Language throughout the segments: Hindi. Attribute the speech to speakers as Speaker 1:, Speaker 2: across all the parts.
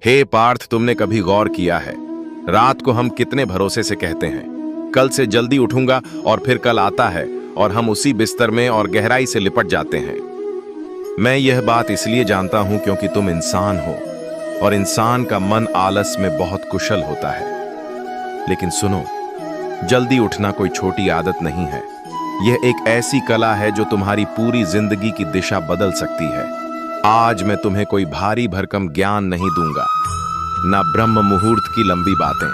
Speaker 1: हे पार्थ, तुमने कभी गौर किया है रात को हम कितने भरोसे से कहते हैं कल से जल्दी उठूंगा, और फिर कल आता है और हम उसी बिस्तर में और गहराई से लिपट जाते हैं। मैं यह बात इसलिए जानता हूं क्योंकि तुम इंसान हो और इंसान का मन आलस में बहुत कुशल होता है। लेकिन सुनो, जल्दी उठना कोई छोटी आदत नहीं है। यह एक ऐसी कला है जो तुम्हारी पूरी जिंदगी की दिशा बदल सकती है। आज मैं तुम्हें कोई भारी भरकम ज्ञान नहीं दूंगा, ना ब्रह्म मुहूर्त की लंबी बातें।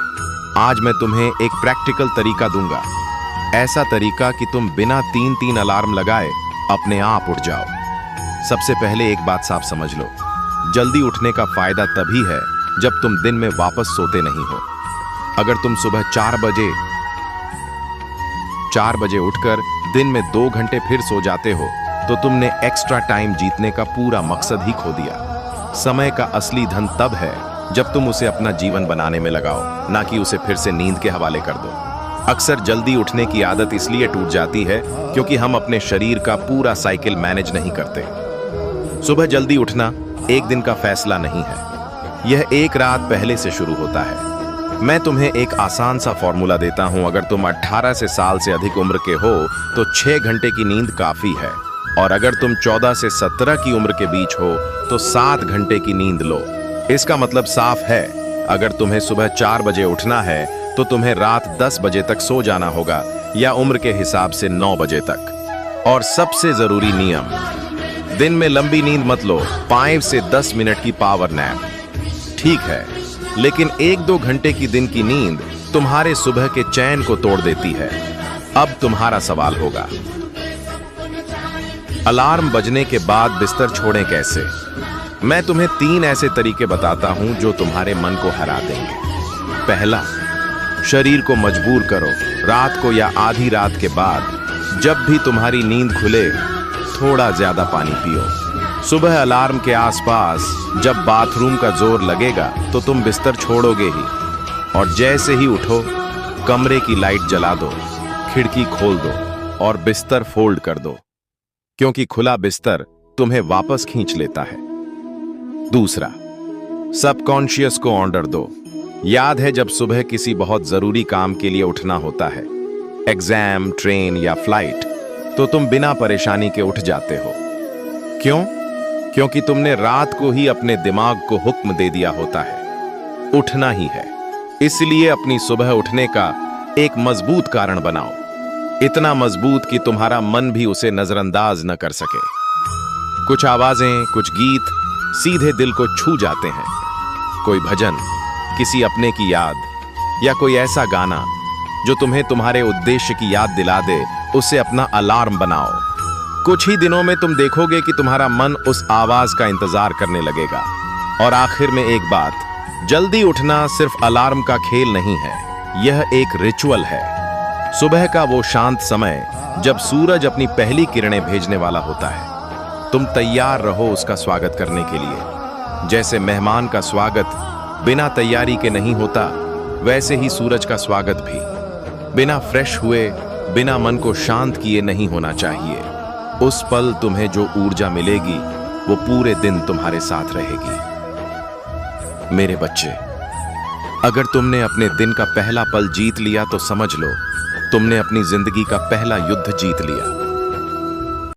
Speaker 1: आज मैं तुम्हें एक प्रैक्टिकल तरीका दूंगा, ऐसा तरीका कि तुम बिना 3-3 अलार्म लगाए अपने आप उठ जाओ। सबसे पहले एक बात साफ समझ लो, जल्दी उठने का फायदा तभी है जब तुम दिन में वापस सोते नहीं हो। अगर तुम सुबह 4 बजे उठकर दिन में 2 घंटे फिर सो जाते हो तो तुमने एक्स्ट्रा टाइम जीतने का पूरा मकसद ही खो दिया। समय का असली धन तब है जब तुम उसे अपना जीवन बनाने में लगाओ, ना कि उसे फिर से नींद के हवाले कर दो। अक्सर जल्दी उठने की आदत इसलिए टूट जाती है क्योंकि हम अपने शरीर का पूरा साइकिल मैनेज नहीं करते। सुबह जल्दी उठना एक दिन का फैसला नहीं है, यह एक रात पहले से शुरू होता है। मैं तुम्हें एक आसान सा फॉर्मूला देता हूं। अगर तुम 18 साल से अधिक उम्र के हो तो 6 घंटे की नींद काफी है, और अगर तुम 14 से 17 की उम्र के बीच हो तो 7 घंटे की नींद लो। इसका मतलब साफ है, अगर तुम्हें सुबह 4 बजे उठना है तो तुम्हें रात 10 बजे तक सो जाना होगा, या उम्र के हिसाब से 9 बजे तक। और सबसे जरूरी नियम, दिन में लंबी नींद मत लो, 5 से 10 मिनट की पावर नैप ठीक है, लेकिन 1-2 घंटे की दिन की नींद तुम्हारे सुबह के चैन को तोड़ देती है। अब तुम्हारा सवाल होगा, अलार्म बजने के बाद बिस्तर छोड़ें कैसे? मैं तुम्हें 3 ऐसे तरीके बताता हूं जो तुम्हारे मन को हरा देंगे। पहला, शरीर को मजबूर करो। रात को या आधी रात के बाद जब भी तुम्हारी नींद खुले, थोड़ा ज्यादा पानी पियो। सुबह अलार्म के आसपास जब बाथरूम का जोर लगेगा तो तुम बिस्तर छोड़ोगे ही, और जैसे ही उठो कमरे की लाइट जला दो, खिड़की खोल दो और बिस्तर फोल्ड कर दो, क्योंकि खुला बिस्तर तुम्हें वापस खींच लेता है। दूसरा, सबकॉन्शियस को ऑर्डर दो। याद है जब सुबह किसी बहुत जरूरी काम के लिए उठना होता है, एग्जाम, ट्रेन या फ्लाइट, तो तुम बिना परेशानी के उठ जाते हो। क्यों? क्योंकि तुमने रात को ही अपने दिमाग को हुक्म दे दिया होता है, उठना ही है। इसलिए अपनी सुबह उठने का एक मजबूत कारण बनाओ, इतना मजबूत कि तुम्हारा मन भी उसे नजरअंदाज न कर सके। कुछ आवाजें, कुछ गीत सीधे दिल को छू जाते हैं। कोई भजन, किसी अपने की याद, या कोई ऐसा गाना जो तुम्हें तुम्हारे उद्देश्य की याद दिला दे, उसे अपना अलार्म बनाओ। कुछ ही दिनों में तुम देखोगे कि तुम्हारा मन उस आवाज का इंतजार करने लगेगा। और आखिर में एक बात, जल्दी उठना सिर्फ अलार्म का खेल नहीं है, यह एक रिचुअल है। सुबह का वो शांत समय जब सूरज अपनी पहली किरणें भेजने वाला होता है, तुम तैयार रहो उसका स्वागत करने के लिए। जैसे मेहमान का स्वागत बिना तैयारी के नहीं होता, वैसे ही सूरज का स्वागत भी बिना फ्रेश हुए, बिना मन को शांत किए नहीं होना चाहिए। उस पल तुम्हें जो ऊर्जा मिलेगी वो पूरे दिन तुम्हारे साथ रहेगी। मेरे बच्चे, अगर तुमने अपने दिन का पहला पल जीत लिया तो समझ लो तुमने अपनी जिंदगी का पहला युद्ध जीत लिया।